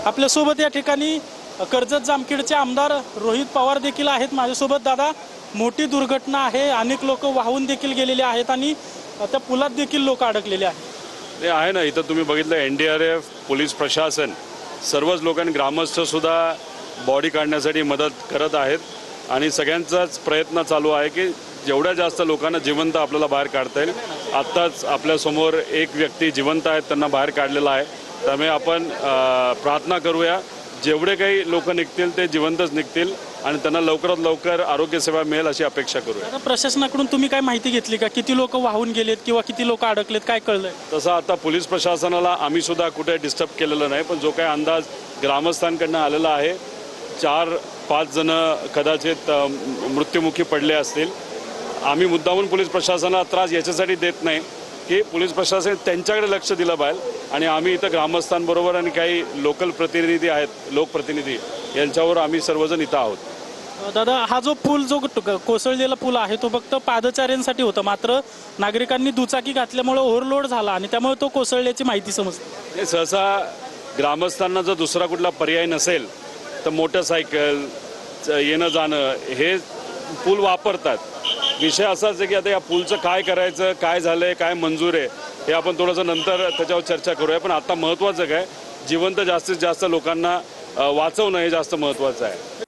आपल्यासोबत या ठिकाणी कर्जत जामखेडचे आमदार रोहित पवार देखील आहेत माझ्यासोबत। दादा, मोठी दुर्घटना आहे, अनेक लोक वाहून देखील गेलेले आहेत आणि त्या पुलात देखील लोक अडकलेले आहेत। ते आहे ना, इथं तुम्ही बघितलं NDRF, पोलीस प्रशासन, सर्वच लोकांनी, ग्रामस्थ सुद्धा बॉडी काढण्यासाठी मदत करत आहेत आणि सगळ्यांचाच प्रयत्न चालू आहे की जेवढ्या जास्त लोकांना जिवंत आपल्याला बाहेर काढता येईल। आत्ताच आपल्यासमोर एक व्यक्ती जिवंत आहेत, त्यांना बाहेर काढलेला आहे। त्यामुळे आपण प्रार्थना करूया जेवढे काही लोक निघतील ते जिवंतच निघतील आणि त्यांना लवकरात लवकर आरोग्य सेवा मिळेल अशी अपेक्षा करूया। आता प्रशासनाकडून तुम्ही काय माहिती घेतली का, किती लोक वाहून गेलेत किंवा किती लोक अडकलेत, काय कळलंय? तसं आता पोलीस प्रशासनाला आम्ही सुद्धा कुठे डिस्टर्ब केलेलं नाही, पण जो काही अंदाज ग्रामस्थांकडनं आलेला आहे 4-5 जण कदाचित मृत्युमुखी पडले असतील। आम्ही मुद्दामून पोलीस प्रशासनाला त्रास याच्यासाठी देत नाही की पोलीस प्रशासन त्यांच्याकडे लक्ष दिलं पाहिजे आणि आम्ही इथं ग्रामस्थांबरोबर आणि काही लोकल प्रतिनिधी आहेत, लोकप्रतिनिधी, यांच्यावर आम्ही सर्वजण इथं आहोत। दादा, हा जो पूल जो कोसळलेला पूल आहे तो फक्त पादचाऱ्यांसाठी होता, मात्र नागरिकांनी दुचाकी घातल्यामुळे ओव्हरलोड झाला आणि त्यामुळे तो कोसळल्याची माहिती समजते। सहसा ग्रामस्थांना जर दुसरा कुठला पर्याय नसेल तर मोटरसायकल येणं जाणं हे पूल वापरतात। विषय असाच आहे की आता या पूलचं काय करायचं, काय झालंय, काय मंजूर आहे हे आपण थोडंसं नंतर त्याच्यावर चर्चा करूया। पण आता महत्त्वाचं काय, जिवंत जास्तीत जास्त लोकांना वाचवणं हे जास्त महत्त्वाचं आहे।